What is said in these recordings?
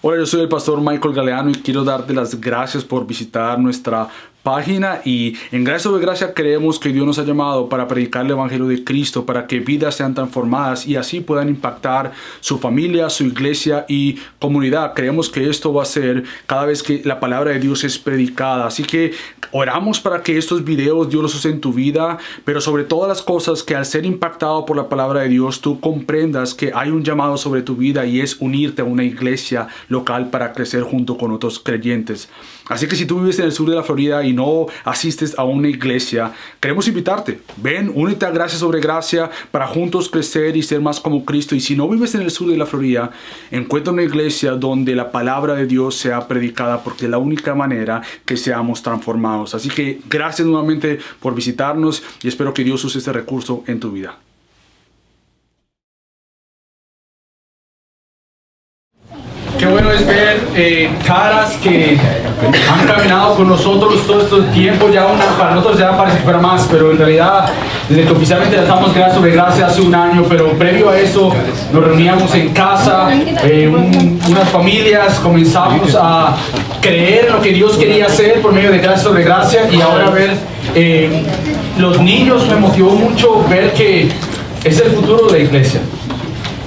Hola, yo soy el pastor Michael Galeano y quiero darte las gracias por visitar nuestra página. Y en Gracia sobre Gracia creemos que Dios nos ha llamado para predicar el Evangelio de Cristo, para que vidas sean transformadas y así puedan impactar su familia, su iglesia y comunidad. Creemos que esto va a ser cada vez que la palabra de Dios es predicada. Así que oramos para que estos videos Dios los use en tu vida, pero sobre todas las cosas que al ser impactado por la palabra de Dios tú comprendas que hay un llamado sobre tu vida y es unirte a una iglesia local para crecer junto con otros creyentes. Así que si tú vives en el sur de la Florida y no asistes a una iglesia, queremos invitarte. Ven, únete a Gracia sobre Gracia para juntos crecer y ser más como Cristo. Y si no vives en el sur de la Florida, encuentra una iglesia donde la palabra de Dios sea predicada, porque es la única manera que seamos transformados. Así que gracias nuevamente por visitarnos y espero que Dios use este recurso en tu vida. Qué bueno es ver caras que han caminado con nosotros todo este tiempo. Para nosotros ya parece que fuera más, pero en realidad desde que oficialmente lanzamos Gracia sobre Gracia hace un año, pero previo a eso nos reuníamos en casa, unas familias, comenzamos a creer en lo que Dios quería hacer por medio de Gracia sobre Gracia, y ahora ver los niños me motivó mucho ver que es el futuro de la iglesia.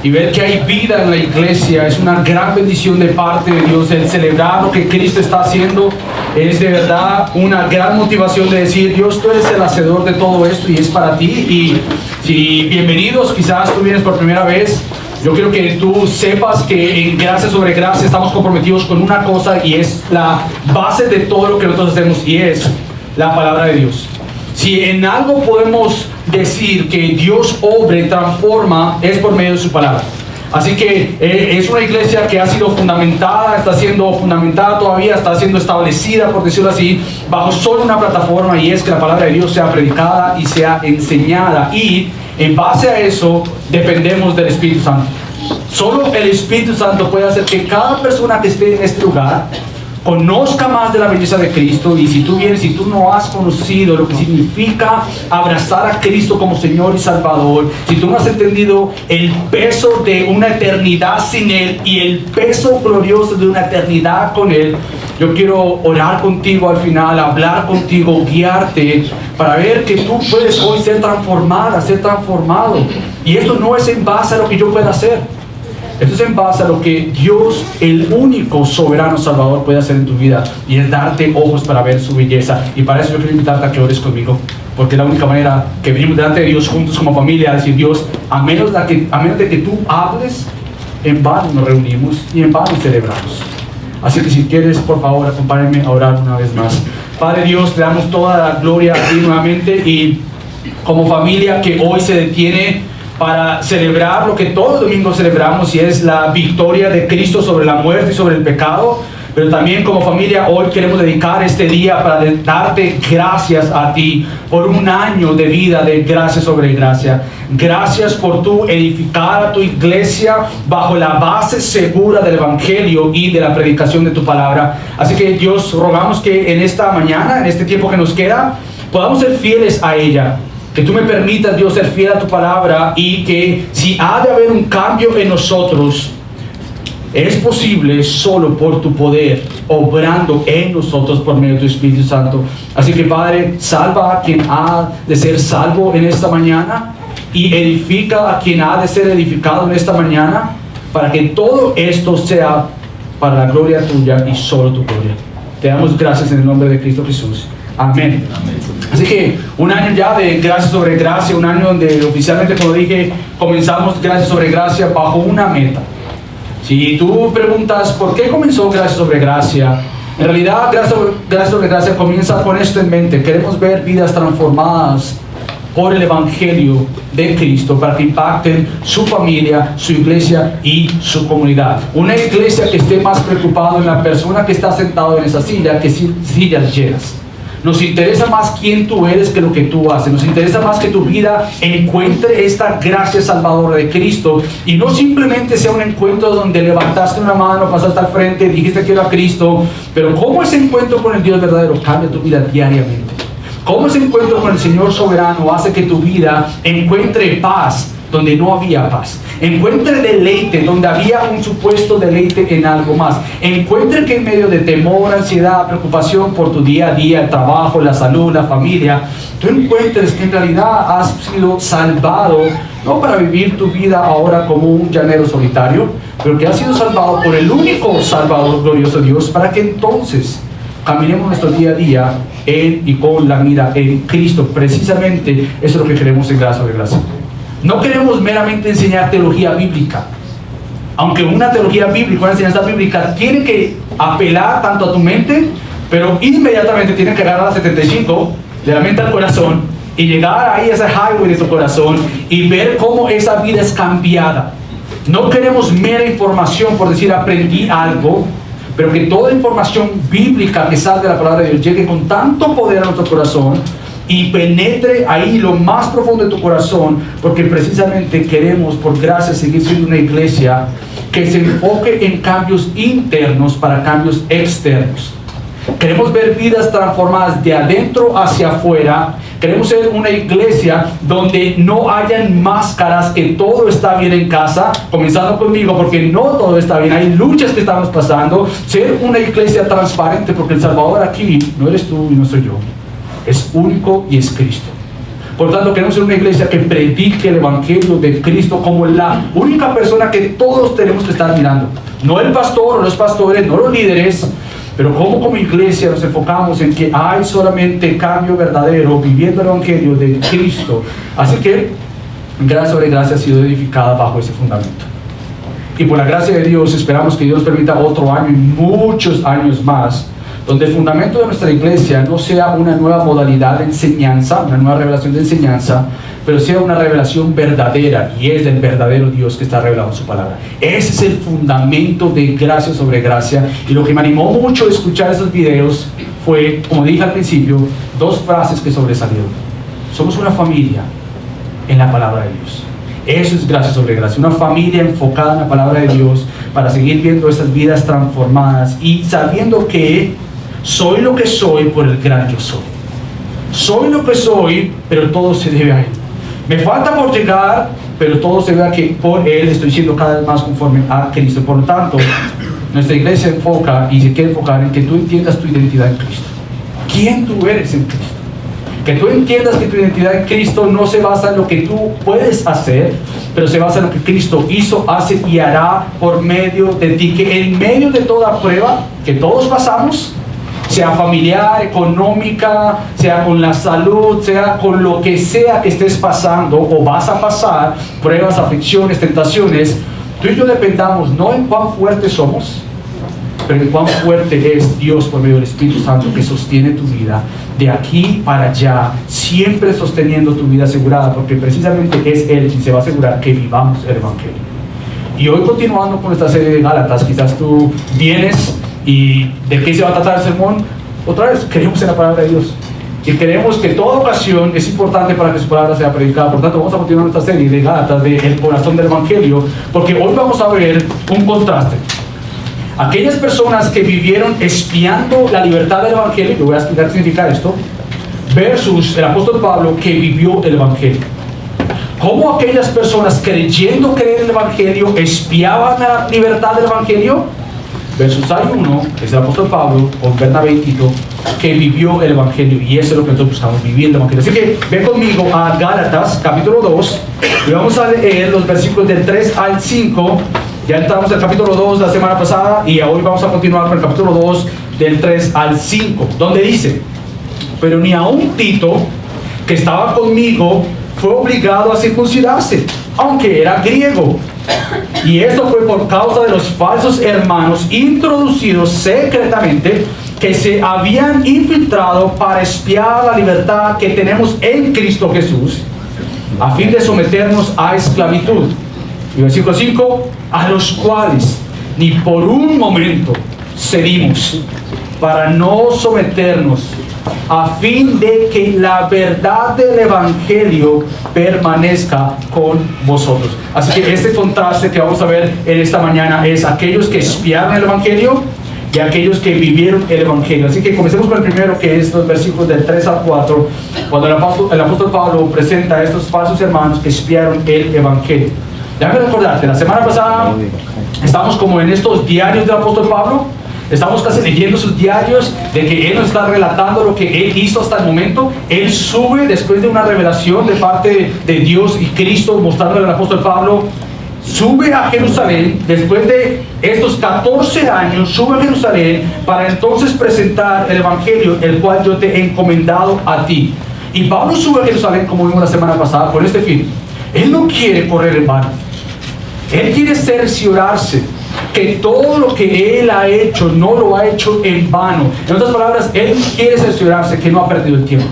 Y ver que hay vida en la iglesia es una gran bendición de parte de Dios. El celebrar lo que Cristo está haciendo es de verdad una gran motivación de decir: Dios, tú eres el hacedor de todo esto y es para ti. Y si bienvenidos, quizás tú vienes por primera vez, yo quiero que tú sepas que en Gracia sobre Gracia estamos comprometidos con una cosa, y es la base de todo lo que nosotros hacemos, y es la palabra de Dios. Si en algo podemos decir que Dios obra y transforma, es por medio de su palabra. Así que es una iglesia que ha sido fundamentada, está siendo fundamentada todavía, está siendo establecida, por decirlo así, bajo solo una plataforma, y es que la palabra de Dios sea predicada y sea enseñada. Y en base a eso dependemos del Espíritu Santo. Solo el Espíritu Santo puede hacer que cada persona que esté en este lugar conozca más de la belleza de Cristo. Y si tú vienes y tú no has conocido lo que significa abrazar a Cristo como Señor y Salvador, si tú no has entendido el peso de una eternidad sin Él y el peso glorioso de una eternidad con Él, yo quiero orar contigo al final, hablar contigo, guiarte para ver que tú puedes hoy ser transformada, ser transformado. Y esto no es en base a lo que yo pueda hacer. Esto es en base a lo que Dios, el único soberano Salvador, puede hacer en tu vida, y es darte ojos para ver su belleza. Y para eso yo quiero invitarte a que ores conmigo, porque es la única manera que venimos delante de Dios juntos como familia a decir: Dios, a menos de que tú hables, en vano nos reunimos y en vano celebramos. Así que si quieres, por favor, acompáñame a orar una vez más. Padre Dios, te damos toda la gloria a ti nuevamente, y como familia que hoy se detiene para celebrar lo que todos los domingos celebramos, y es la victoria de Cristo sobre la muerte y sobre el pecado. Pero también como familia hoy queremos dedicar este día para darte gracias a ti por un año de vida de Gracia sobre Gracia. Gracias por tu edificar a tu iglesia bajo la base segura del Evangelio y de la predicación de tu palabra. Así que Dios, rogamos que en esta mañana, en este tiempo que nos queda, podamos ser fieles a ella. Que tú me permitas, Dios, ser fiel a tu palabra, y que si ha de haber un cambio en nosotros, es posible solo por tu poder, obrando en nosotros por medio de tu Espíritu Santo. Así que, Padre, salva a quien ha de ser salvo en esta mañana, y edifica a quien ha de ser edificado en esta mañana, para que todo esto sea para la gloria tuya y solo tu gloria. Te damos gracias en el nombre de Cristo Jesús. Amén. Así que un año ya de Gracia sobre Gracia, un año donde oficialmente, como dije, comenzamos Gracia sobre Gracia bajo una meta. Si tú preguntas por qué comenzó Gracia sobre Gracia, en realidad Gracia sobre Gracia comienza con esto en mente: queremos ver vidas transformadas por el Evangelio de Cristo para que impacten su familia, su iglesia y su comunidad. Una iglesia que esté más preocupada en la persona que está sentado en esa silla que sillas llenas. Nos interesa más quién tú eres que lo que tú haces. Nos interesa más que tu vida encuentre esta gracia salvadora de Cristo, y no simplemente sea un encuentro donde levantaste una mano, pasaste al frente, dijiste quiero a Cristo, pero cómo ese encuentro con el Dios verdadero cambia tu vida diariamente. Cómo ese encuentro con el Señor soberano hace que tu vida encuentre paz donde no había paz. Encuentre deleite donde había un supuesto deleite en algo más. Encuentre que en medio de temor, ansiedad, preocupación por tu día a día, el trabajo, la salud, la familia, tú encuentres que en realidad has sido salvado, no para vivir tu vida ahora como un llanero solitario, pero que has sido salvado por el único Salvador glorioso Dios, para que entonces caminemos nuestro día a día en y con la mira en Cristo. Precisamente eso es lo que queremos en Gracia sobre Gracia. No queremos meramente enseñar teología bíblica, aunque una teología bíblica, una enseñanza bíblica tiene que apelar tanto a tu mente, pero inmediatamente tiene que agarrar a la 75 de la mente al corazón y llegar ahí a ese highway de tu corazón y ver cómo esa vida es cambiada. No queremos mera información por decir aprendí algo, pero que toda información bíblica que salga de la palabra de Dios llegue con tanto poder a nuestro corazón y penetre ahí lo más profundo de tu corazón, porque precisamente queremos, por gracia, seguir siendo una iglesia que se enfoque en cambios internos para cambios externos. Queremos ver vidas transformadas de adentro hacia afuera. Queremos ser una iglesia donde no hayan máscaras, que todo está bien en casa, comenzando conmigo, porque no todo está bien, hay luchas que estamos pasando. Ser una iglesia transparente, porque el Salvador aquí no eres tú y no soy yo, es único y es Cristo. Por tanto, queremos ser una iglesia que predique el Evangelio de Cristo como la única persona que todos tenemos que estar mirando. No el pastor o los pastores, no los líderes, pero como iglesia nos enfocamos en que hay solamente cambio verdadero viviendo el Evangelio de Cristo. Así que Gracia sobre Gracia ha sido edificada bajo ese fundamento. Y por la gracia de Dios esperamos que Dios nos permita otro año y muchos años más, donde el fundamento de nuestra iglesia no sea una nueva modalidad de enseñanza, una nueva revelación de enseñanza, pero sea una revelación verdadera, y es del verdadero Dios que está revelado en su palabra. Ese es el fundamento de Gracia sobre Gracia, y lo que me animó mucho a escuchar esos videos fue, como dije al principio, dos frases que sobresalieron. Somos una familia en la palabra de Dios. Eso es Gracia sobre Gracia, una familia enfocada en la palabra de Dios para seguir viendo esas vidas transformadas y sabiendo que soy lo que soy por el gran yo soy. Soy lo que soy, pero todo se debe a Él. Me falta por llegar, pero todo se debe a que por Él estoy siendo cada vez más conforme a Cristo. Por lo tanto, nuestra iglesia enfoca y se quiere enfocar en que tú entiendas tu identidad en Cristo. ¿Quién tú eres en Cristo? Que tú entiendas que tu identidad en Cristo no se basa en lo que tú puedes hacer, pero se basa en lo que Cristo hizo, hace y hará por medio de ti. Que en medio de toda prueba que todos pasamos, sea familiar, económica, sea con la salud, sea con lo que sea que estés pasando o vas a pasar, pruebas, aflicciones, tentaciones, tú y yo dependamos no en cuán fuertes somos, pero en cuán fuerte es Dios por medio del Espíritu Santo que sostiene tu vida de aquí para allá, siempre sosteniendo tu vida asegurada, porque precisamente es Él quien se va a asegurar que vivamos el Evangelio. Y hoy, continuando con esta serie de Gálatas, quizás tú vienes y ¿de qué se va a tratar el sermón? Otra vez, creemos en la palabra de Dios y creemos que toda ocasión es importante para que su palabra sea predicada. Por tanto, vamos a continuar esta serie de Gálatas, del corazón del Evangelio, porque hoy vamos a ver un contraste. Aquellas personas que vivieron espiando la libertad del Evangelio, yo voy a explicar qué significa esto, versus el apóstol Pablo que vivió el Evangelio. ¿Cómo aquellas personas creyendo creer el Evangelio espiaban la libertad del Evangelio? Versus hay uno, que es el apóstol Pablo, o Bernabé y Tito, que vivió el Evangelio, y eso es lo que nosotros buscamos, vivir el Evangelio. Así que ven conmigo a Gálatas, capítulo 2, y vamos a leer los versículos del 3 al 5. Ya entramos al capítulo 2 la semana pasada, y hoy vamos a continuar con el capítulo 2, del 3 al 5, donde dice: pero ni aun Tito, que estaba conmigo, fue obligado a circuncidarse, aunque era griego. Y esto fue por causa de los falsos hermanos introducidos secretamente, que se habían infiltrado para espiar la libertad que tenemos en Cristo Jesús, a fin de someternos a esclavitud. Y versículo 5: a los cuales ni por un momento cedimos, para no someternos, a fin de que la verdad del Evangelio permanezca con vosotros. Así que este contraste que vamos a ver en esta mañana es aquellos que espiaron el Evangelio de aquellos que vivieron el Evangelio. Así que comencemos con el primero, que es los versículos del 3 al 4, cuando el apóstol Pablo presenta a estos falsos hermanos que espiaron el Evangelio. Déjame recordarte, la semana pasada estamos como en estos diarios del apóstol Pablo. Estamos casi leyendo sus diarios de que él nos está relatando lo que él hizo hasta el momento. Él sube después de una revelación de parte de Dios y Cristo mostrándole al apóstol Pablo. Sube a Jerusalén después de estos 14 años, sube a Jerusalén para entonces presentar el Evangelio, el cual yo te he encomendado a ti. Y Pablo sube a Jerusalén, como vimos la semana pasada, por este fin. Él no quiere correr en vano. Él quiere cerciorarse que todo lo que él ha hecho no lo ha hecho en vano. En otras palabras, él quiere cerciorarse que no ha perdido el tiempo.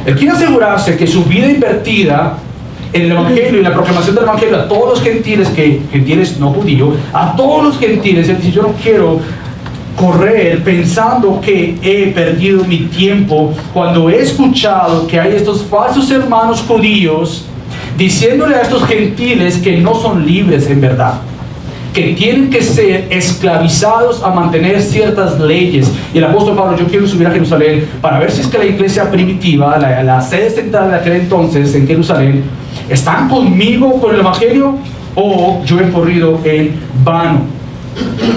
Él quiere asegurarse que su vida invertida en el Evangelio y la proclamación del Evangelio a todos los gentiles, gentiles no judíos, a todos los gentiles, él dice: yo no quiero correr pensando que he perdido mi tiempo cuando he escuchado que hay estos falsos hermanos judíos diciéndole a estos gentiles que no son libres en verdad, que tienen que ser esclavizados a mantener ciertas leyes. Y el apóstol Pablo: yo quiero subir a Jerusalén para ver si es que la iglesia primitiva, la sede central de aquel entonces en Jerusalén, están conmigo con el Evangelio o yo he corrido en vano.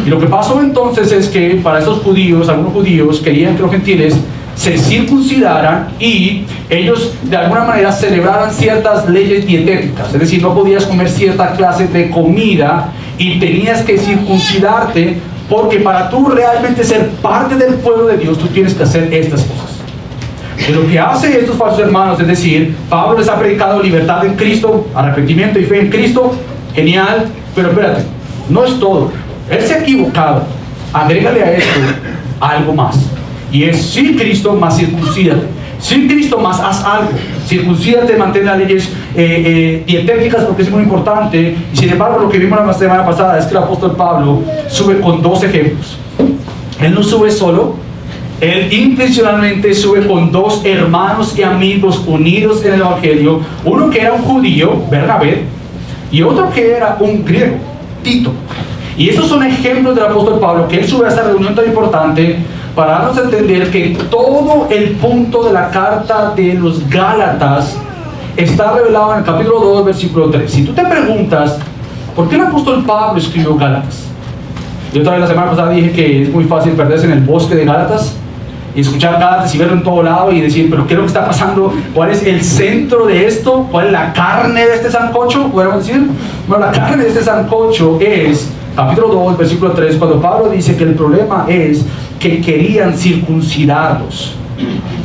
Y lo que pasó entonces es que para estos judíos, algunos judíos querían que los gentiles se circuncidaran y ellos de alguna manera celebraran ciertas leyes dietéticas. Es decir, no podías comer cierta clase de comida y tenías que circuncidarte, porque para tú realmente ser parte del pueblo de Dios tú tienes que hacer estas cosas. Y lo que hace estos falsos hermanos es decir: Pablo les ha predicado libertad en Cristo, arrepentimiento y fe en Cristo, genial, pero espérate, no es todo. Él se ha equivocado. Agrégale a esto algo más, y es: sí, Cristo, más circuncídate. Sí, Cristo, más haz algo. Circuncídate, mantén las leyes dietéticas, porque es muy importante. Y sin embargo, lo que vimos la semana pasada es que el apóstol Pablo sube con dos ejemplos. Él no sube solo. Él intencionalmente sube con dos hermanos y amigos unidos en el Evangelio. Uno que era un judío, Bernabé, y otro que era un griego, Tito. Y estos son ejemplos del apóstol Pablo, que él sube a esta reunión tan importante para darnos a entender que todo el punto de la carta de los Gálatas está revelado en el capítulo 2, versículo 3. Si tú te preguntas, ¿por qué el apóstol Pablo escribió Gálatas? Yo otra vez la semana pasada dije que es muy fácil perderse en el bosque de Gálatas y escuchar Gálatas y verlo en todo lado y decir: pero ¿qué es lo que está pasando? ¿Cuál es el centro de esto? ¿Cuál es la carne de este sancocho? ¿Podemos decir? Bueno, la carne de este sancocho es capítulo 2, versículo 3, cuando Pablo dice que el problema es que querían circuncidarlos,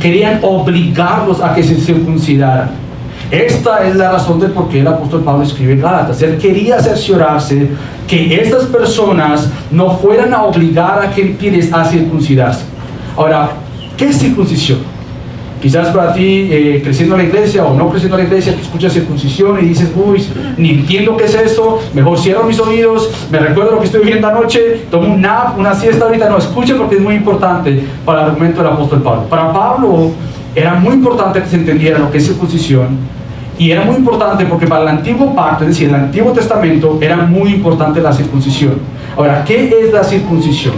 querían obligarlos a que se circuncidaran. Esta es la razón de por qué el apóstol Pablo escribe Gálatas. Él quería cerciorarse que estas personas no fueran a obligar a gentiles a circuncidarse. Ahora, ¿qué es circuncisión? Quizás para ti, creciendo en la iglesia o no creciendo en la iglesia, tú escuchas circuncisión y dices: uy, ni entiendo qué es eso, mejor cierro mis oídos, me recuerdo lo que estoy viviendo anoche, tomo un nap, una siesta ahorita. No, escuchen, porque es muy importante para el argumento del apóstol Pablo. Para Pablo era muy importante que se entendiera lo que es circuncisión, y era muy importante porque para el antiguo pacto, es decir, el Antiguo Testamento, era muy importante la circuncisión. Ahora, ¿qué es la circuncisión?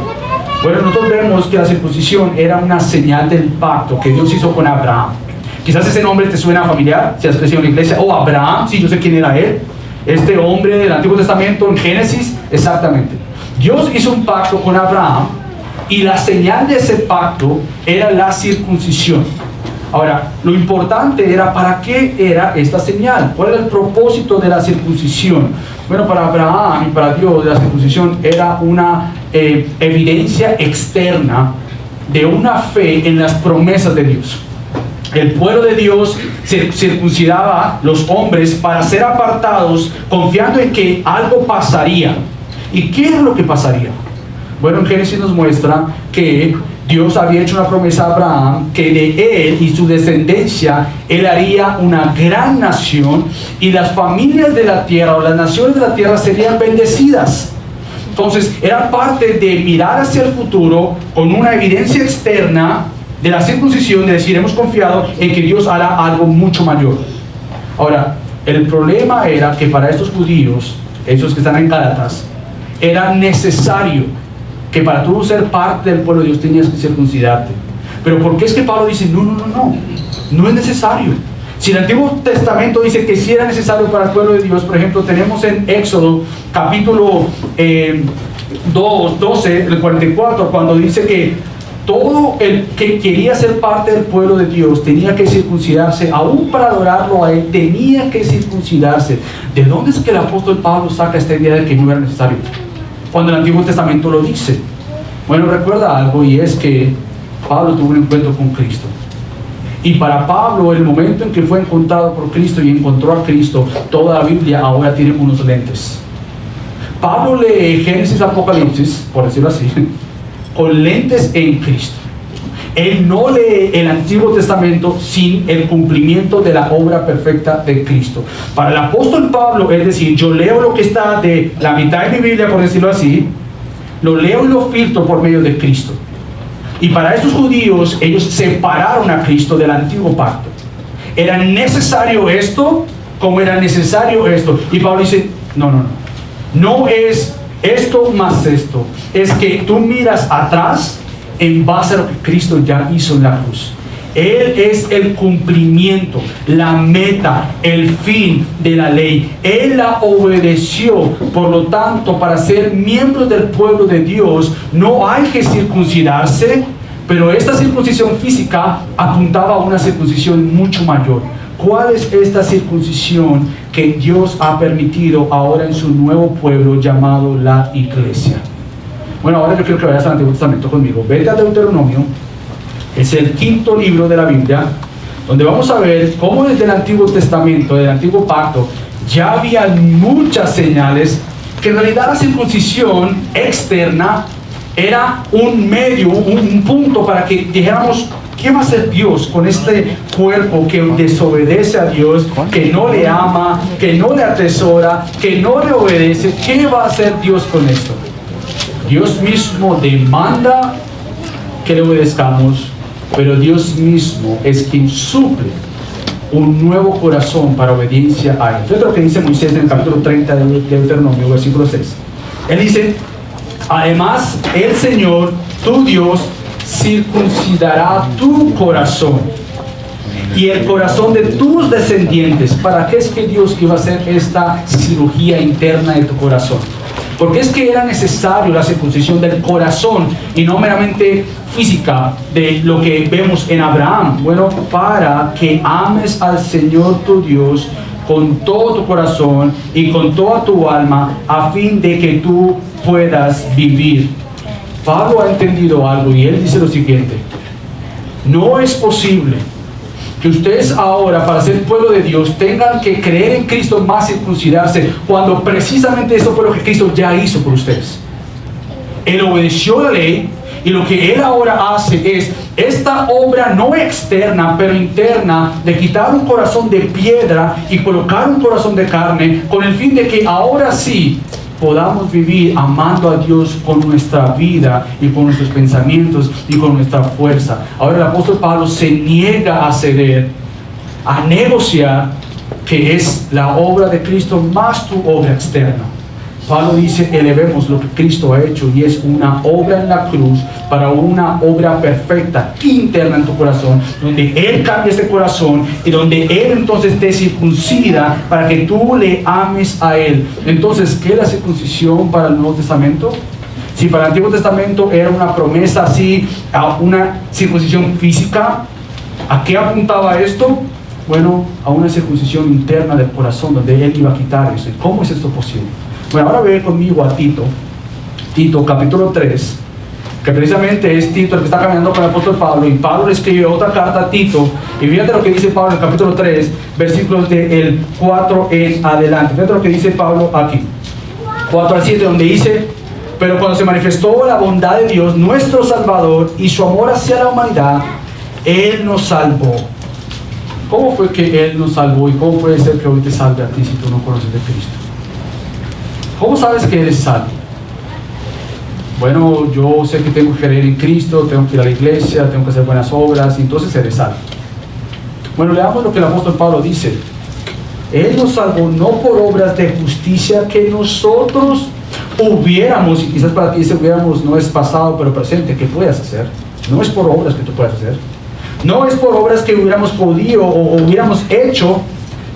Bueno, nosotros vemos que la circuncisión era una señal del pacto que Dios hizo con Abraham. Quizás ese nombre te suena familiar, si has crecido en la iglesia. Oh, Abraham, sí, yo sé quién era él. Este hombre del Antiguo Testamento en Génesis, exactamente. Dios hizo un pacto con Abraham y la señal de ese pacto era la circuncisión. Ahora, lo importante era: ¿para qué era esta señal? ¿Cuál era el propósito de la circuncisión? Bueno, para Abraham y para Dios, la circuncisión era una evidencia externa de una fe en las promesas de Dios. El pueblo de Dios se circuncidaba los hombres para ser apartados, confiando en que algo pasaría. ¿Y qué es lo que pasaría? Bueno, en Génesis nos muestra que Dios había hecho una promesa a Abraham, que de él y su descendencia él haría una gran nación, y las familias de la tierra o las naciones de la tierra serían bendecidas. Entonces era parte de mirar hacia el futuro con una evidencia externa de la circuncisión, de decir: hemos confiado en que Dios hará algo mucho mayor. Ahora, el problema era que para estos judíos, esos que están en Gálatas, era necesario que para tú ser parte del pueblo de Dios tenías que circuncidarte. Pero ¿por qué es que Pablo dice, no es necesario? Si el Antiguo Testamento dice que sí era necesario para el pueblo de Dios, por ejemplo, tenemos en Éxodo capítulo 12, el 44, cuando dice que todo el que quería ser parte del pueblo de Dios tenía que circuncidarse, aún para adorarlo a él, tenía que circuncidarse. ¿De dónde es que el apóstol Pablo saca esta idea de que no era necesario? Cuando el Antiguo Testamento lo dice. Bueno, recuerda algo, y es que Pablo tuvo un encuentro con Cristo. Y para Pablo, el momento en que fue encontrado por Cristo y encontró a Cristo, toda la Biblia ahora tiene unos lentes. Pablo lee Génesis, Apocalipsis, por decirlo así, con lentes en Cristo. Él no lee el Antiguo Testamento sin el cumplimiento de la obra perfecta de Cristo. Para el apóstol Pablo, es decir, yo leo lo que está de la mitad de mi Biblia, por decirlo así, lo leo y lo filtro por medio de Cristo. Y para estos judíos, ellos separaron a Cristo del antiguo pacto. Era necesario esto como era necesario esto. Y Pablo dice, no es esto más esto. Es que tú miras atrás en base a lo que Cristo ya hizo en la cruz. Él es el cumplimiento, la meta, el fin de la ley. Él la obedeció. Por lo tanto, para ser miembros del pueblo de Dios, no hay que circuncidarse, pero esta circuncisión física apuntaba a una circuncisión mucho mayor. ¿Cuál es esta circuncisión que Dios ha permitido ahora en su nuevo pueblo llamado la iglesia? Bueno, ahora yo quiero que vayas al Antiguo Testamento conmigo. Vete a Deuteronomio. Es el quinto libro de la Biblia, donde vamos a ver cómo desde el Antiguo Testamento, del Antiguo Pacto, ya había muchas señales que en realidad la circuncisión externa era un medio, un punto para que dijéramos, ¿qué va a hacer Dios con este cuerpo que desobedece a Dios, que no le ama, que no le atesora, que no le obedece? ¿Qué va a hacer Dios con esto? Dios mismo demanda que le obedezcamos, pero Dios mismo es quien suple un nuevo corazón para obediencia a Él. Fíjate lo que dice Moisés en el capítulo 30 de Deuteronomio, versículo 6. Él dice, además el Señor, tu Dios, circuncidará tu corazón y el corazón de tus descendientes. ¿Para qué es que Dios iba a hacer esta cirugía interna de tu corazón? Porque es que era necesario la circuncisión del corazón y no meramente física de lo que vemos en Abraham. Bueno, para que ames al Señor tu Dios con todo tu corazón y con toda tu alma, a fin de que tú puedas vivir. Pablo ha entendido algo y él dice lo siguiente: no es posible que ustedes ahora, para ser pueblo de Dios, tengan que creer en Cristo más circuncidarse, cuando precisamente eso fue lo que Cristo ya hizo por ustedes. Él obedeció la ley, y lo que Él ahora hace es esta obra no externa, pero interna, de quitar un corazón de piedra y colocar un corazón de carne, con el fin de que ahora sí podamos vivir amando a Dios con nuestra vida y con nuestros pensamientos y con nuestra fuerza. Ahora el apóstol Pablo se niega a ceder, a negociar, que es la obra de Cristo más tu obra externa. Pablo dice, elevemos lo que Cristo ha hecho, y es una obra en la cruz para una obra perfecta interna en tu corazón, donde Él cambia este corazón y donde Él entonces te circuncida para que tú le ames a Él. Entonces, ¿qué es la circuncisión para el Nuevo Testamento? Si para el Antiguo Testamento era una promesa así, a una circuncisión física, ¿a qué apuntaba esto? Bueno, a una circuncisión interna del corazón, donde Él iba a quitar eso. ¿Y cómo es esto posible? Bueno, ahora ve conmigo a Tito capítulo 3, que precisamente es Tito el que está caminando con el apóstol Pablo, y Pablo le escribe otra carta a Tito, y fíjate lo que dice Pablo en el capítulo 3, versículos del 4 en adelante. Fíjate lo que dice Pablo aquí, 4 al 7, donde dice: pero cuando se manifestó la bondad de Dios, nuestro Salvador, y su amor hacia la humanidad, Él nos salvó. ¿Cómo fue que Él nos salvó? ¿Y cómo puede ser que hoy te salve a ti si tú no conoces de Cristo? ¿Cómo sabes que eres salvo? Bueno, yo sé que tengo que creer en Cristo, tengo que ir a la iglesia, tengo que hacer buenas obras, y entonces eres salvo. Bueno, leamos lo que el apóstol Pablo dice. Él nos salvó no por obras de justicia que nosotros hubiéramos, y quizás para ti ese hubiéramos no es pasado pero presente, ¿qué puedas hacer? No es por obras que tú puedas hacer, no es por obras que hubiéramos podido o hubiéramos hecho,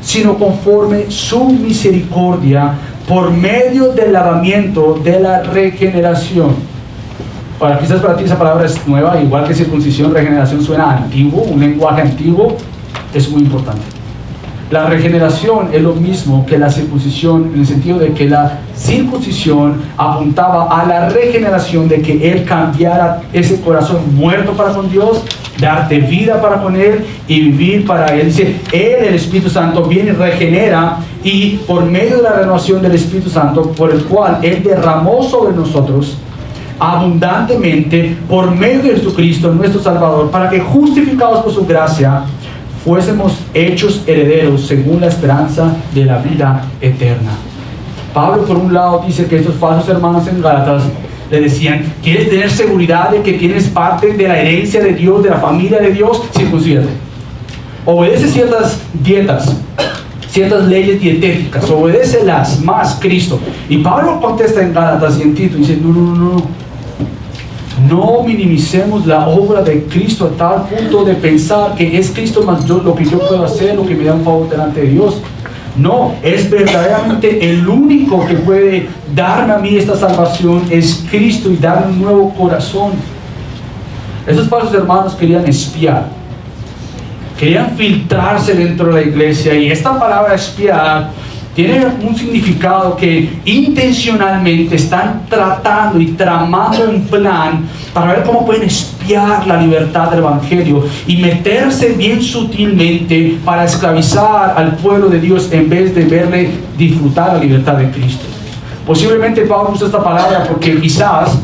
sino conforme su misericordia, por medio del lavamiento de la regeneración. Ahora, quizás para ti esa palabra es nueva, igual que circuncisión, regeneración suena antiguo, un lenguaje antiguo, es muy importante. La regeneración es lo mismo que la circuncisión, en el sentido de que la circuncisión apuntaba a la regeneración, de que Él cambiara ese corazón muerto para con Dios, darte vida para con Él y vivir para Él. Dice, Él, el Espíritu Santo, viene y regenera, y por medio de la renovación del Espíritu Santo, por el cual Él derramó sobre nosotros abundantemente por medio de Jesucristo, nuestro Salvador, para que, justificados por su gracia, fuésemos hechos herederos según la esperanza de la vida eterna. Pablo, por un lado, dice que estos falsos hermanos en Gálatas le decían, ¿quieres tener seguridad de que tienes parte de la herencia de Dios, de la familia de Dios? Circuncídate. Obedece ciertas dietas, ciertas leyes dietéticas, obedécelas más Cristo. Y Pablo contesta en Gálatas y en Tito, dice, no minimicemos la obra de Cristo a tal punto de pensar que es Cristo más yo, lo que yo puedo hacer, lo que me da un favor delante de Dios. No, es verdaderamente el único que puede darme a mí esta salvación, es Cristo, y darme un nuevo corazón. Esos falsos hermanos querían espiar, querían filtrarse dentro de la iglesia, y esta palabra espiar tiene un significado que intencionalmente están tratando y tramando un plan para ver cómo pueden espiar la libertad del Evangelio y meterse bien sutilmente para esclavizar al pueblo de Dios en vez de verle disfrutar la libertad de Cristo. Posiblemente Pablo usa esta palabra porque quizás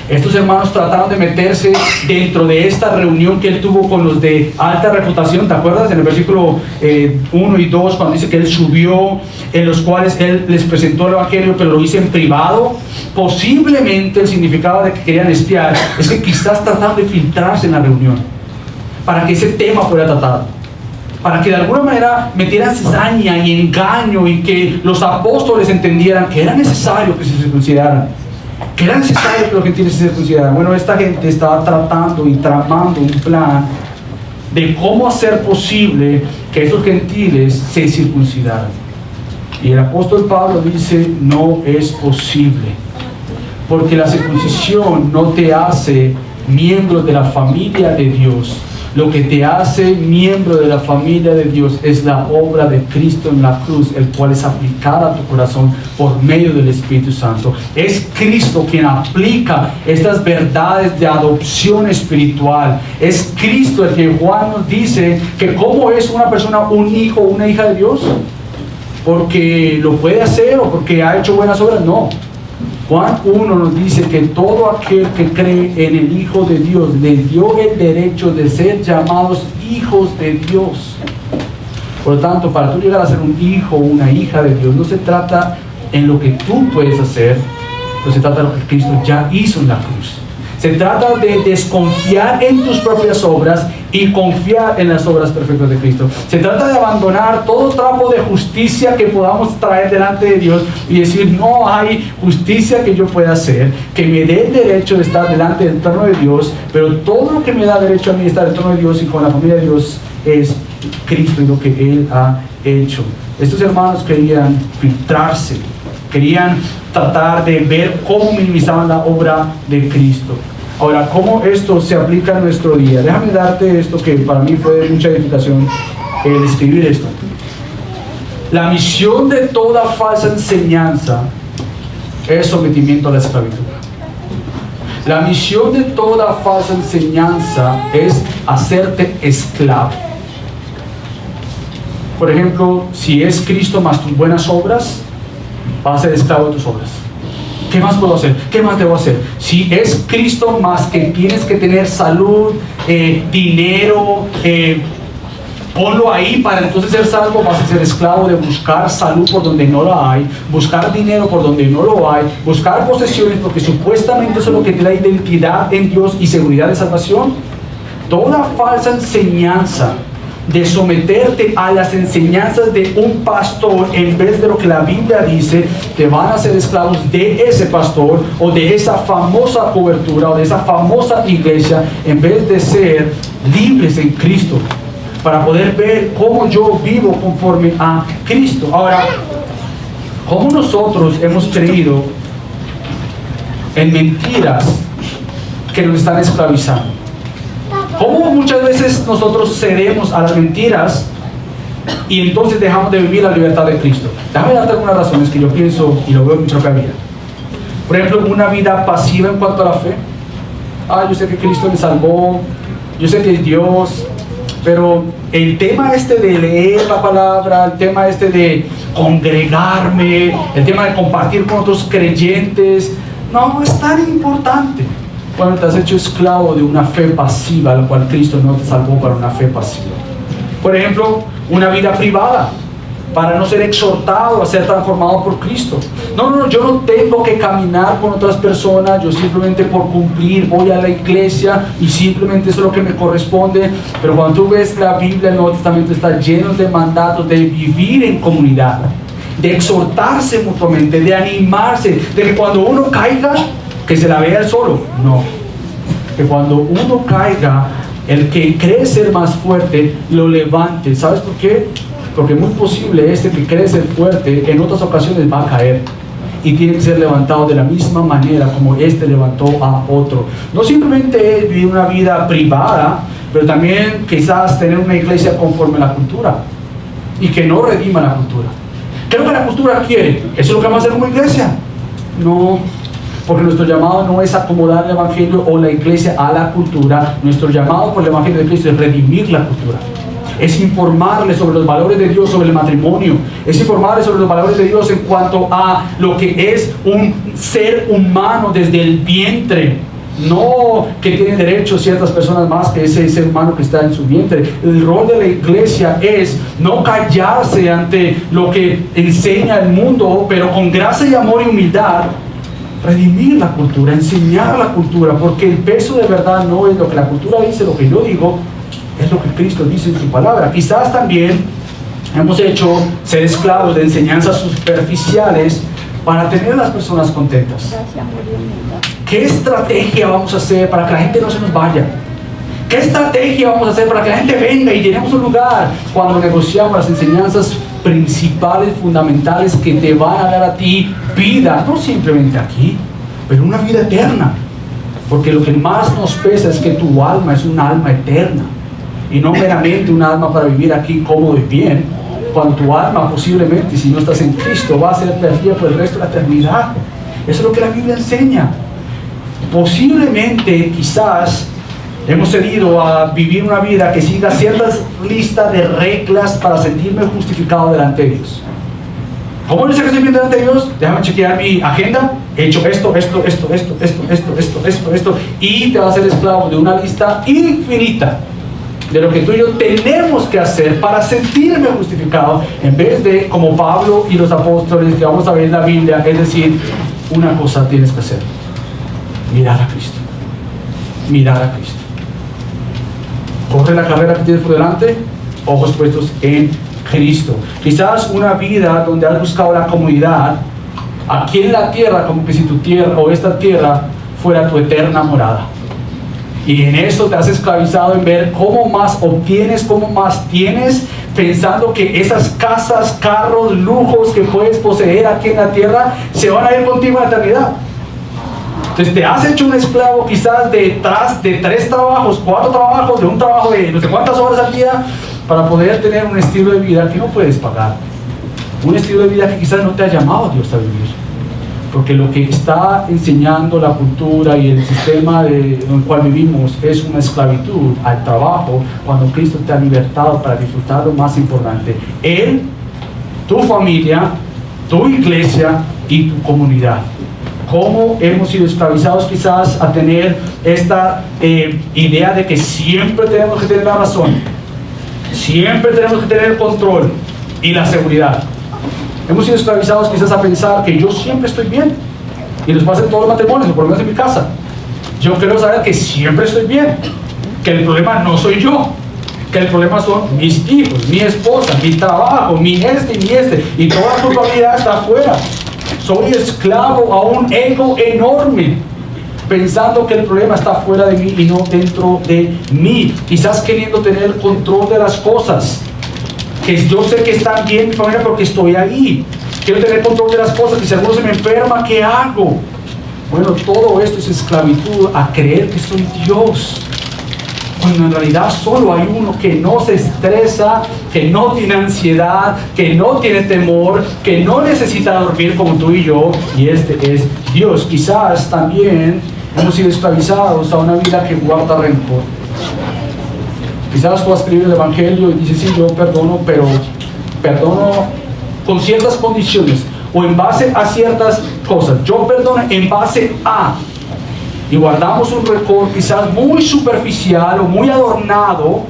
estos hermanos trataron de meterse dentro de esta reunión que él tuvo con los de alta reputación. ¿Te acuerdas? En el versículo 1 y 2, cuando dice que él subió, en los cuales él les presentó el Evangelio, pero lo hizo en privado. Posiblemente el significado de que querían espiar es que quizás trataron de filtrarse en la reunión para que ese tema fuera tratado, para que de alguna manera metieran cizaña y engaño, y que los apóstoles entendieran que era necesario que se circuncidaran, que era necesario que los gentiles se circuncidaran. Bueno, esta gente estaba tratando y tramando un plan de cómo hacer posible que esos gentiles se circuncidaran. Y el apóstol Pablo dice, no es posible, porque la circuncisión no te hace miembro de la familia de Dios. Lo que te hace miembro de la familia de Dios es la obra de Cristo en la cruz, el cual es aplicada a tu corazón por medio del Espíritu Santo. Es Cristo quien aplica estas verdades de adopción espiritual. Es Cristo el que Juan nos dice que cómo es una persona un hijo o una hija de Dios, porque lo puede hacer o porque ha hecho buenas obras. No. Juan 1 nos dice que todo aquel que cree en el Hijo de Dios le dio el derecho de ser llamados hijos de Dios. Por lo tanto, para tú llegar a ser un hijo o una hija de Dios, no se trata en lo que tú puedes hacer, pero se trata de lo que Cristo ya hizo en la cruz. Se trata de desconfiar en tus propias obras y confiar en las obras perfectas de Cristo. Se trata de abandonar todo trapo de justicia que podamos traer delante de Dios y decir, no hay justicia que yo pueda hacer, que me dé el derecho de estar delante del trono de Dios, pero todo lo que me da derecho a mí de estar en el trono de Dios y con la familia de Dios es Cristo y lo que Él ha hecho. Estos hermanos querían filtrarse, querían tratar de ver cómo minimizaban la obra de Cristo. Ahora, ¿cómo esto se aplica en nuestro día? Déjame darte esto que para mí fue de mucha edificación, el escribir esto. La misión de toda falsa enseñanza es sometimiento a la esclavitud. La misión de toda falsa enseñanza es hacerte esclavo. Por ejemplo, si es Cristo más tus buenas obras, vas a ser esclavo de tus obras. ¿Qué más puedo hacer? ¿Qué más debo hacer? Si es Cristo más que tienes que tener salud, dinero, ponlo ahí para entonces ser salvo, vas a ser esclavo de buscar salud por donde no la hay, buscar dinero por donde no lo hay, buscar posesiones porque supuestamente eso es lo que te da identidad en Dios y seguridad de salvación. Toda falsa enseñanza de someterte a las enseñanzas de un pastor en vez de lo que la Biblia dice, que van a ser esclavos de ese pastor o de esa famosa cobertura o de esa famosa iglesia, en vez de ser libres en Cristo, para poder ver cómo yo vivo conforme a Cristo. Ahora, ¿cómo nosotros hemos creído en mentiras que nos están esclavizando? ¿Cómo muchas veces nosotros cedemos a las mentiras y entonces dejamos de vivir la libertad de Cristo? Déjame darte algunas razones que yo pienso y lo veo en mi propia vida. Por ejemplo, una vida pasiva en cuanto a la fe. Yo sé que Cristo me salvó, yo sé que es Dios, pero el tema de leer la palabra, el tema de congregarme, el tema de compartir con otros creyentes, no es tan importante cuando te has hecho esclavo de una fe pasiva, la cual Cristo no te salvó para una fe pasiva. Por ejemplo, una vida privada, para no ser exhortado a ser transformado por Cristo. No, yo no tengo que caminar con otras personas, yo simplemente por cumplir voy a la iglesia y simplemente eso es lo que me corresponde. Pero cuando tú ves la Biblia, el Nuevo Testamento está lleno de mandatos de vivir en comunidad, de exhortarse mutuamente, de animarse, de que cuando uno caiga, que se la vea él solo. No, que cuando uno caiga, el que cree ser más fuerte lo levante. ¿Sabes por qué? Porque es muy posible que cree ser fuerte en otras ocasiones va a caer y tiene que ser levantado de la misma manera como levantó a otro. No simplemente es vivir una vida privada, pero también quizás tener una iglesia conforme a la cultura y que no redima la cultura. ¿Qué es lo que la cultura quiere? ¿Eso es lo que vamos a hacer como iglesia? No, porque nuestro llamado no es acomodar el evangelio o la iglesia a la cultura. Nuestro llamado por el evangelio de Cristo es redimir la cultura, es informarles sobre los valores de Dios sobre el matrimonio, es informarles sobre los valores de Dios en cuanto a lo que es un ser humano desde el vientre, no que tienen derecho ciertas personas más que ese ser humano que está en su vientre. El rol de la iglesia es no callarse ante lo que enseña el mundo, pero con gracia y amor y humildad redimir la cultura, enseñar la cultura, porque el peso de verdad no es lo que la cultura dice, lo que yo digo, es lo que Cristo dice en su palabra. Quizás también hemos hecho ser esclavos de enseñanzas superficiales para tener a las personas contentas. ¿Qué estrategia vamos a hacer para que la gente no se nos vaya? ¿Qué estrategia vamos a hacer para que la gente venga y llenemos un lugar? Cuando negociamos las enseñanzas principales, fundamentales, que te van a dar a ti vida, no simplemente aquí, pero una vida eterna. Porque lo que más nos pesa es que tu alma es una alma eterna y no meramente un alma para vivir aquí cómodo y bien, cuando tu alma posiblemente, si no estás en Cristo, va a ser perdida por el resto de la eternidad. Eso es lo que la Biblia enseña. Posiblemente, quizás, hemos cedido a vivir una vida que siga ciertas listas de reglas para sentirme justificado delante de Dios. ¿Cómo yo sé que estoy bien delante de Dios? Déjame chequear mi agenda. He hecho esto, y te vas a ser esclavo de una lista infinita de lo que tú y yo tenemos que hacer para sentirme justificado, en vez de, como Pablo y los apóstoles que vamos a ver en la Biblia, es decir, una cosa tienes que hacer: mirar a Cristo. Mirar a Cristo. Corre la carrera que tienes por delante, ojos puestos en Cristo. Quizás una vida donde has buscado la comodidad aquí en la tierra, como que si tu tierra o esta tierra fuera tu eterna morada. Y en eso te has esclavizado en ver cómo más obtienes, cómo más tienes, pensando que esas casas, carros, lujos que puedes poseer aquí en la tierra se van a ir contigo en la eternidad. Entonces te has hecho un esclavo quizás detrás de 3 trabajos, 4 trabajos, de un trabajo de no sé cuántas horas al día, para poder tener un estilo de vida que no puedes pagar. Un estilo de vida que quizás no te ha llamado Dios a vivir. Porque lo que está enseñando la cultura y el sistema en el cual vivimos es una esclavitud al trabajo, cuando Cristo te ha libertado para disfrutar lo más importante: Él, tu familia, tu iglesia y tu comunidad. ¿Cómo hemos sido esclavizados quizás a tener esta idea de que siempre tenemos que tener la razón, siempre tenemos que tener el control y la seguridad? Hemos sido esclavizados quizás a pensar que yo siempre estoy bien, y nos pasa en todos los matrimonios, por lo menos en mi casa. Yo quiero saber que siempre estoy bien, que el problema no soy yo, que el problema son mis hijos, mi esposa, mi trabajo, mi este, y toda la culpabilidad está afuera. Soy esclavo a un ego enorme, pensando que el problema está fuera de mí y no dentro de mí. Quizás queriendo tener el control de las cosas, que yo sé que están bien mi familia porque estoy ahí. Quiero tener control de las cosas, y si alguno se me enferma, ¿qué hago? Bueno, todo esto es esclavitud a creer que soy Dios, cuando en realidad solo hay uno que no se estresa, que no tiene ansiedad, que no tiene temor, que no necesita dormir como tú y yo, y este es Dios. Quizás también hemos sido esclavizados a una vida que guarda rencor. Quizás tú escribes el Evangelio y dices, sí, yo perdono, pero perdono con ciertas condiciones, o en base a ciertas cosas. Yo perdono en base a... Y guardamos un rencor quizás muy superficial o muy adornado,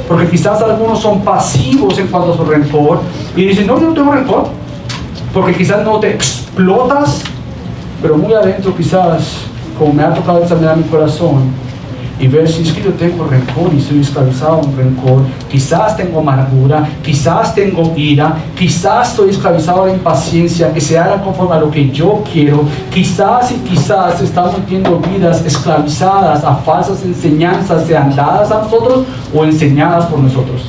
porque quizás algunos son pasivos en cuanto a su rencor, y dicen, no, yo no tengo rencor, porque quizás no te explotas, pero muy adentro quizás, como me ha tocado examinar mi corazón, y ver si es que yo tengo rencor y soy esclavizado en rencor, quizás tengo amargura, quizás tengo ira, quizás estoy esclavizado a la impaciencia, que se haga conforme a lo que yo quiero, quizás estamos viviendo vidas esclavizadas a falsas enseñanzas, sean dadas a nosotros o enseñadas por nosotros.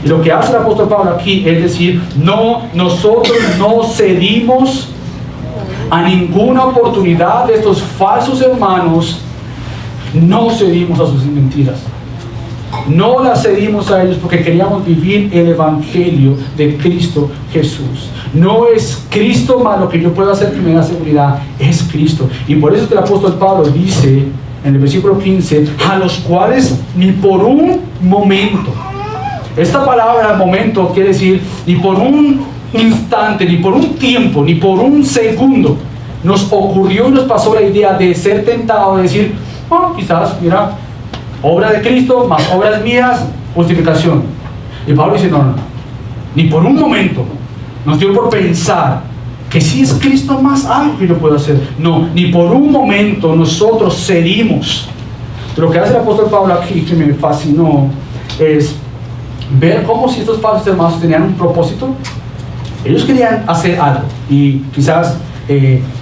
Y lo que hace el apóstol Pablo aquí es decir, no, nosotros no cedimos a ninguna oportunidad de estos falsos hermanos. No cedimos a sus mentiras, no las cedimos a ellos porque queríamos vivir el Evangelio de Cristo Jesús. No es Cristo más lo que yo puedo hacer que me da seguridad, es Cristo. Y por eso es que el apóstol Pablo dice en el versículo 15, a los cuales ni por un momento, esta palabra momento quiere decir ni por un instante, ni por un tiempo, ni por un segundo nos ocurrió y nos pasó la idea de ser tentado, de decir, oh, quizás, mira, obra de Cristo más obras mías, justificación. Y Pablo dice, no, ni por un momento nos dio por pensar que si es Cristo más algo que yo puedo hacer. No, ni por un momento nosotros cedimos. Lo que hace el apóstol Pablo aquí, que me fascinó, es ver cómo si estos falsos hermanos tenían un propósito. Ellos querían hacer algo, y quizás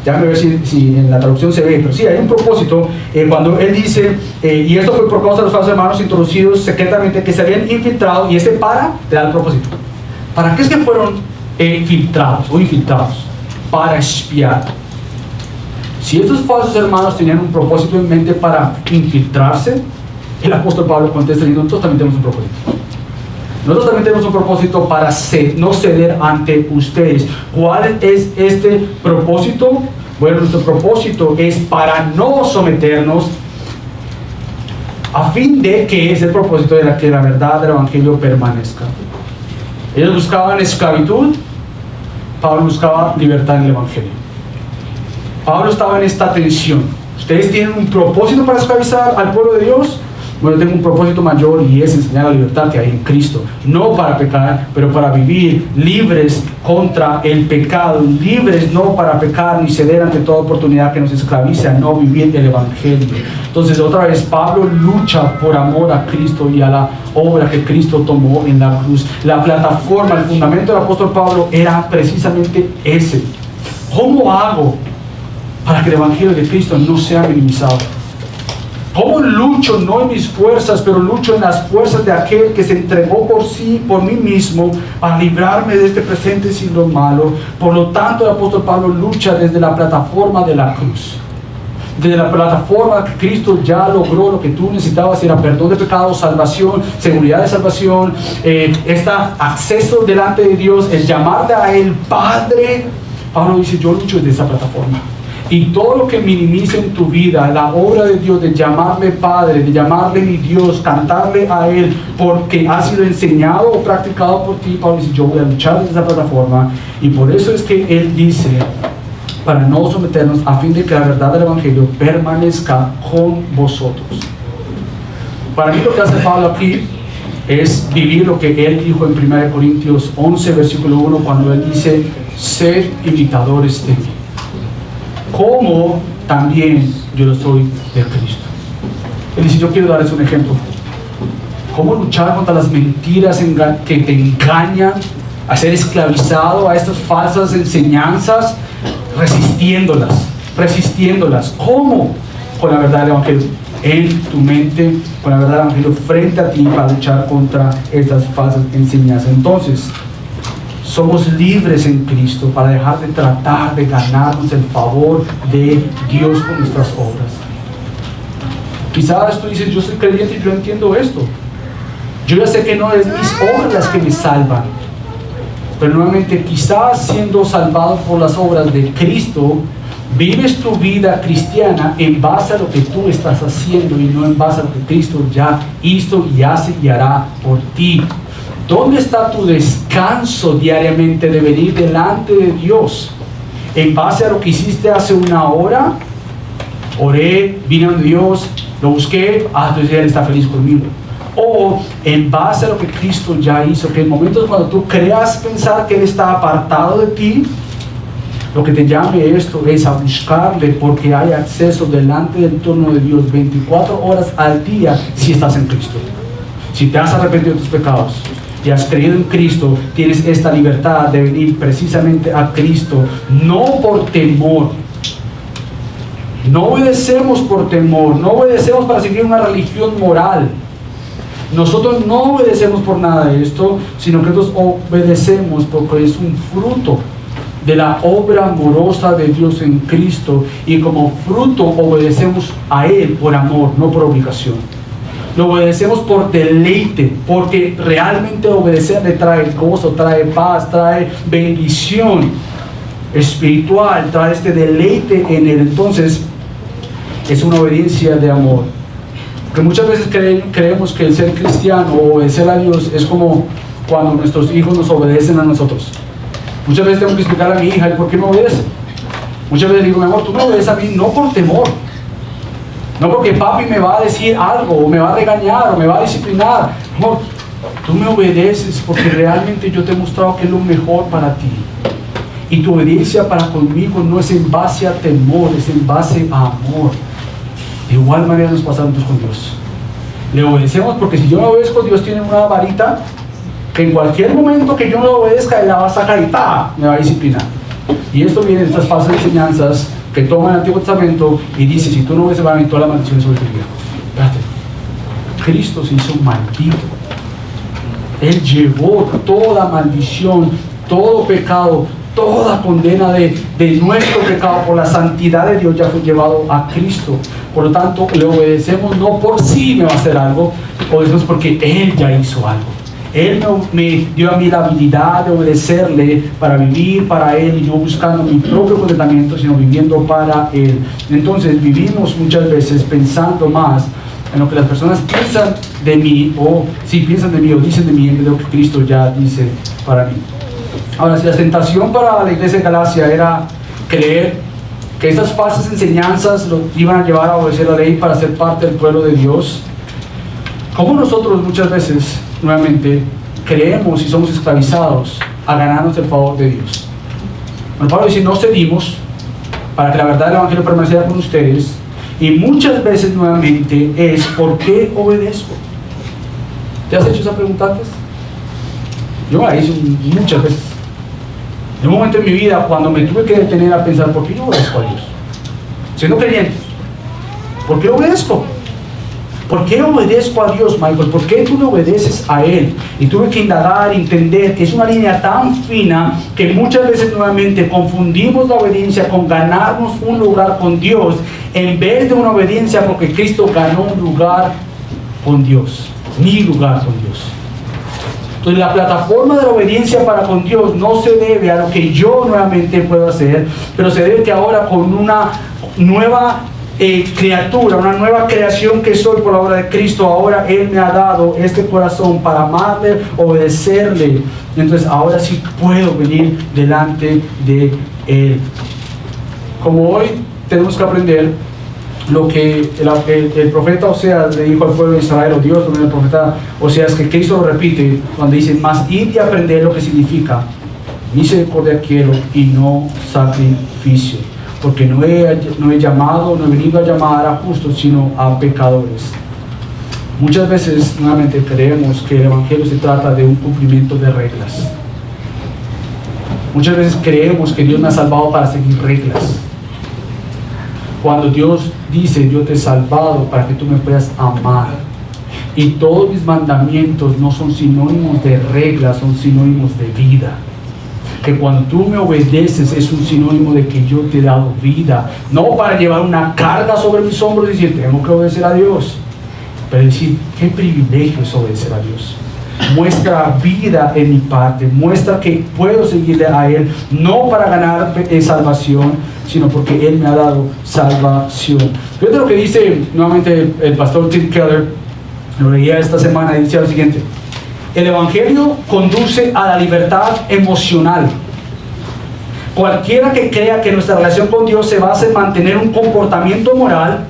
déjame ver si en la traducción se ve, pero sí, hay un propósito. Cuando él dice, y esto fue por causa de los falsos hermanos introducidos secretamente, que se habían infiltrado, y para te da el propósito. ¿Para qué es que fueron filtrados o infiltrados? Para espiar. Si estos falsos hermanos tenían un propósito en mente para infiltrarse, el apóstol Pablo contesta diciendo, nosotros también tenemos un propósito. Nosotros también tenemos un propósito para no ceder ante ustedes. ¿Cuál es este propósito? Bueno, nuestro propósito es para no someternos, a fin de que es el propósito de que la verdad del Evangelio permanezca. Ellos buscaban esclavitud, Pablo buscaba libertad en el Evangelio. Pablo estaba en esta tensión. ¿Ustedes tienen un propósito para esclavizar al pueblo de Dios? Bueno, tengo un propósito mayor, y es enseñar la libertad que hay en Cristo, no para pecar, pero para vivir libres contra el pecado, libres no para pecar ni ceder ante toda oportunidad que nos esclavice a no vivir el Evangelio. Entonces, otra vez, Pablo lucha por amor a Cristo y a la obra que Cristo tomó en la cruz. La plataforma, el fundamento del apóstol Pablo era precisamente ese. ¿Cómo hago para que el Evangelio de Cristo no sea minimizado? ¿Cómo lucho no en mis fuerzas, pero lucho en las fuerzas de aquel que se entregó por mí mismo, para librarme de este presente siglo malo? Por lo tanto, el apóstol Pablo lucha desde la plataforma de la cruz. Desde la plataforma que Cristo ya logró lo que tú necesitabas, era perdón de pecados, salvación, seguridad de salvación, acceso delante de Dios, el llamarte a Él Padre. Pablo dice, yo lucho desde esa plataforma. Y todo lo que minimice en tu vida la obra de Dios, de llamarle Padre, de llamarle mi Dios, cantarle a Él porque ha sido enseñado o practicado por ti, Pablo dice, yo voy a luchar desde esa plataforma. Y por eso es que Él dice, para no someternos, a fin de que la verdad del Evangelio permanezca con vosotros. Para mí lo que hace Pablo aquí es vivir lo que Él dijo en 1 Corintios 11, versículo 1, cuando Él dice, sed imitadores de mí, como también yo lo soy de Cristo. Él dice, yo quiero darles un ejemplo. cómo luchar contra las mentiras que te engañan, a ser esclavizado a estas falsas enseñanzas, resistiéndolas. ¿Cómo? Con la verdad del Evangelio en tu mente, con la verdad del Evangelio frente a ti para luchar contra estas falsas enseñanzas. Entonces, somos libres en Cristo para dejar de tratar de ganarnos el favor de Dios con nuestras obras. Quizás tú dices, yo soy creyente y yo entiendo esto. Yo ya sé que no es mis obras las que me salvan. Pero nuevamente, quizás siendo salvado por las obras de Cristo, vives tu vida cristiana en base a lo que tú estás haciendo y no en base a lo que Cristo ya hizo y hace y hará por ti. ¿Dónde está tu descanso diariamente de venir delante de Dios? ¿En base a lo que hiciste hace una hora? Oré, vine a Dios, lo busqué, entonces Él está feliz conmigo. O en base a lo que Cristo ya hizo, que en momentos cuando tú creas pensar que Él está apartado de ti, lo que te llame esto es a buscarle, porque hay acceso delante del trono de Dios 24 horas al día si estás en Cristo. Si te has arrepentido de tus pecados y has creído en Cristo, tienes esta libertad de venir precisamente a Cristo, no por temor. No obedecemos por temor, no obedecemos para seguir una religión moral. Nosotros no obedecemos por nada de esto, sino que nosotros obedecemos porque es un fruto de la obra amorosa de Dios en Cristo, y como fruto obedecemos a Él por amor, no por obligación. Lo obedecemos por deleite, porque realmente obedecerle trae gozo, trae paz, trae bendición espiritual, trae este deleite en Él. Entonces es una obediencia de amor. Porque muchas veces creemos que el ser cristiano o obedecer a Dios es como cuando nuestros hijos nos obedecen a nosotros. Muchas veces tengo que explicarle a mi hija el por qué me obedece. Muchas veces digo, mi amor, tú me obedeces a mí no por temor, no porque papi me va a decir algo, o me va a regañar, o me va a disciplinar. Amor, tú me obedeces porque realmente yo te he mostrado que es lo mejor para ti. Y tu obediencia para conmigo no es en base a temor, es en base a amor. De igual manera nos pasa nosotros con Dios. Le obedecemos porque si yo no obedezco, Dios tiene una varita que en cualquier momento que yo no obedezca, Él la va a sacar y ¡pah!, me va a disciplinar. Y esto viene de estas falsas enseñanzas que toman el Antiguo Testamento y dice, si tú no obedeces, va a venir toda la maldición sobre tu vida. Espérate. Cristo se hizo maldito. Él llevó toda maldición, todo pecado, toda condena de nuestro pecado por la santidad de Dios ya fue llevado a Cristo. Por lo tanto, le obedecemos no por sí me va a hacer algo, obedecemos porque Él ya hizo algo. Él me dio a mí la habilidad de obedecerle para vivir para Él, y yo buscando mi propio contentamiento, sino viviendo para Él. Entonces vivimos muchas veces pensando más en lo que las personas piensan de mí, o si piensan de mí o dicen de mí, en vez de lo que Cristo ya dice para mí. Ahora, si la tentación para la iglesia de Galacia era creer que estas falsas enseñanzas lo iban a llevar a obedecer la ley para ser parte del pueblo de Dios, ¿cómo nosotros muchas veces nuevamente creemos y somos esclavizados a ganarnos el favor de Dios? Bueno, Pablo dice, no cedimos para que la verdad del Evangelio permaneciera con ustedes, y muchas veces nuevamente es ¿por qué obedezco? ¿Te has hecho esa pregunta antes? Yo me la hice muchas veces. En un momento en mi vida cuando me tuve que detener a pensar, ¿por qué yo obedezco a Dios? Siendo creyente, ¿por qué obedezco? ¿Por qué obedezco a Dios, Michael? ¿Por qué tú le obedeces a Él? Y tuve que indagar, entender que es una línea tan fina que muchas veces nuevamente confundimos la obediencia con ganarnos un lugar con Dios, en vez de una obediencia porque Cristo ganó un lugar con Dios, mi lugar con Dios. Entonces la plataforma de la obediencia para con Dios no se debe a lo que yo nuevamente puedo hacer, pero se debe que ahora con una nueva criatura, una nueva creación que soy por la obra de Cristo, ahora Él me ha dado este corazón para amarle, obedecerle. Entonces ahora sí puedo venir delante de Él. Como hoy tenemos que aprender lo que el profeta Oseas le dijo al pueblo de Israel, o Dios, el profeta Oseas, que Cristo lo repite cuando dice, mas id y aprender lo que significa misericordia quiero y no sacrificio, porque no he llamado, no he venido a llamar a justos, sino a pecadores. Muchas veces, nuevamente, creemos que el Evangelio se trata de un cumplimiento de reglas. Muchas veces creemos que Dios me ha salvado para seguir reglas. Cuando Dios dice, yo te he salvado para que tú me puedas amar. Y todos mis mandamientos no son sinónimos de reglas, son sinónimos de vida. Que cuando tú me obedeces es un sinónimo de que yo te he dado vida. No para llevar una carga sobre mis hombros y decir, tengo que obedecer a Dios. Pero decir, qué privilegio es obedecer a Dios. Muestra vida en mi parte, muestra que puedo seguirle a Él, no para ganar salvación, sino porque Él me ha dado salvación. Fíjate lo que dice nuevamente el pastor Tim Keller, lo leía esta semana, y dice lo siguiente: el Evangelio conduce a la libertad emocional. Cualquiera que crea que nuestra relación con Dios se basa en mantener un comportamiento moral,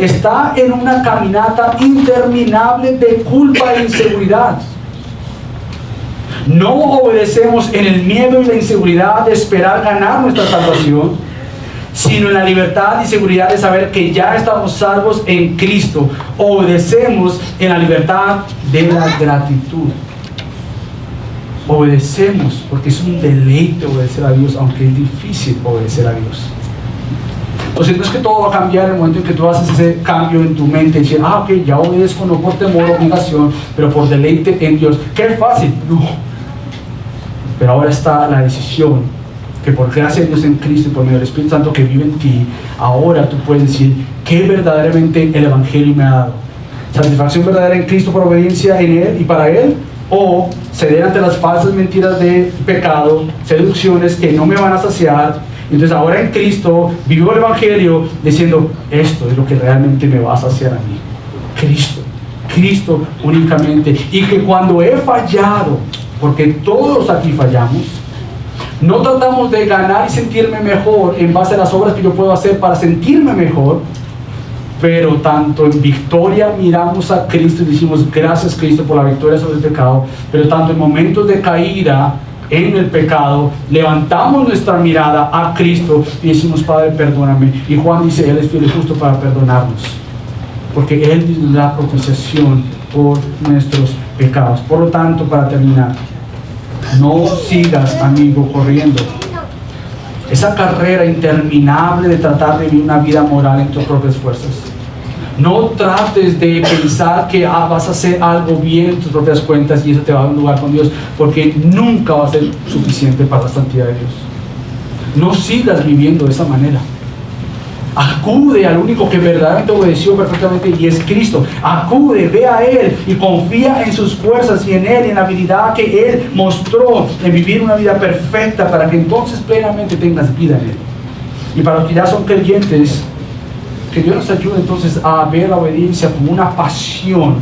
está en una caminata interminable de culpa e inseguridad. No obedecemos en el miedo y la inseguridad de esperar ganar nuestra salvación, sino en la libertad y seguridad de saber que ya estamos salvos en Cristo. Obedecemos en la libertad de la gratitud. Obedecemos porque es un deleite obedecer a Dios, aunque es difícil obedecer a Dios. Entonces no es que todo va a cambiar en el momento en que tú haces ese cambio en tu mente y dices, ok, ya obedezco no por temor o obligación, pero por deleite en Dios. ¡Qué fácil! No. Pero ahora está la decisión, que por gracia de Dios en Cristo y por medio del Espíritu Santo que vive en ti, ahora tú puedes decir que verdaderamente el Evangelio me ha dado. Satisfacción verdadera en Cristo por obediencia en Él y para Él, o ceder ante las falsas mentiras de pecado, seducciones que no me van a saciar. Entonces ahora en Cristo vivo el Evangelio diciendo, esto es lo que realmente me va a saciar a mí. Cristo únicamente. Y que cuando he fallado, porque todos aquí fallamos, no tratamos de ganar y sentirme mejor en base a las obras que yo puedo hacer para sentirme mejor, pero tanto en victoria miramos a Cristo y decimos, gracias Cristo por la victoria sobre el pecado, pero tanto en momentos de caída en el pecado, levantamos nuestra mirada a Cristo y decimos, Padre, perdóname. Y Juan dice, Él es fiel y justo para perdonarnos, porque Él nos da propiciación por nuestros pecados. Por lo tanto, para terminar, no sigas, amigo, corriendo esa carrera interminable de tratar de vivir una vida moral en tus propias fuerzas. No trates de pensar que vas a hacer algo bien en tus propias cuentas y eso te va a dar un lugar con Dios, porque nunca va a ser suficiente para la santidad de Dios. No sigas viviendo de esa manera. Acude al único que verdaderamente obedeció perfectamente y es Cristo. Acude, ve a Él y confía en sus fuerzas y en Él y en la habilidad que Él mostró en vivir una vida perfecta para que entonces plenamente tengas vida en Él. Y para los que ya son creyentes, que Dios nos ayude entonces a ver la obediencia como una pasión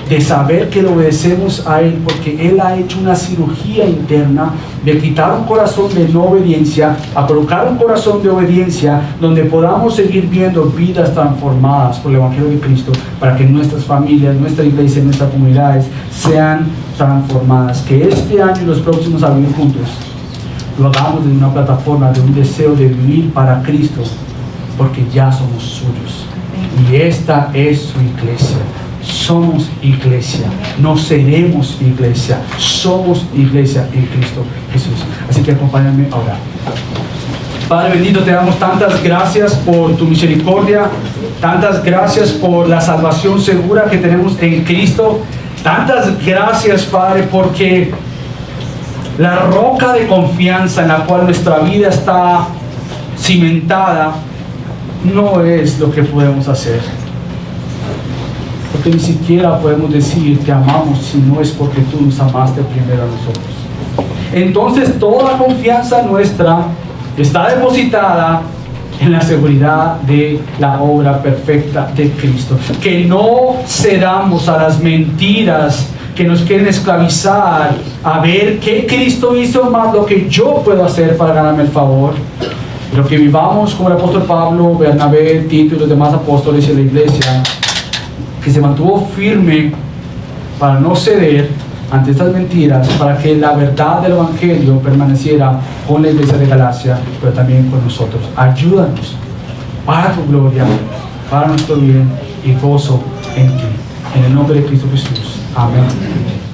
de saber que le obedecemos a Él porque Él ha hecho una cirugía interna de quitar un corazón de no obediencia a colocar un corazón de obediencia donde podamos seguir viendo vidas transformadas por el Evangelio de Cristo para que nuestras familias, nuestra iglesia, nuestras comunidades sean transformadas. Que este año y los próximos a vivir juntos lo hagamos desde una plataforma de un deseo de vivir para Cristo porque ya somos suyos y esta es su iglesia. Somos iglesia, no seremos iglesia, somos iglesia en Cristo Jesús. Así que acompáñame a orar. Padre bendito, te damos tantas gracias por tu misericordia, tantas gracias por la salvación segura que tenemos en Cristo, tantas gracias, Padre, porque la roca de confianza en la cual nuestra vida está cimentada no es lo que podemos hacer. Porque ni siquiera podemos decir que amamos si no es porque tú nos amaste primero a nosotros. Entonces toda confianza nuestra está depositada en la seguridad de la obra perfecta de Cristo. Que no cedamos a las mentiras que nos quieren esclavizar a ver qué Cristo hizo más lo que yo puedo hacer para ganarme el favor. Pero que vivamos como el apóstol Pablo, Bernabé, Tito y los demás apóstoles de la iglesia, que se mantuvo firme para no ceder ante estas mentiras, para que la verdad del Evangelio permaneciera con la iglesia de Galacia, pero también con nosotros. Ayúdanos para tu gloria, para nuestro bien y gozo en ti. En el nombre de Cristo Jesús. Amén.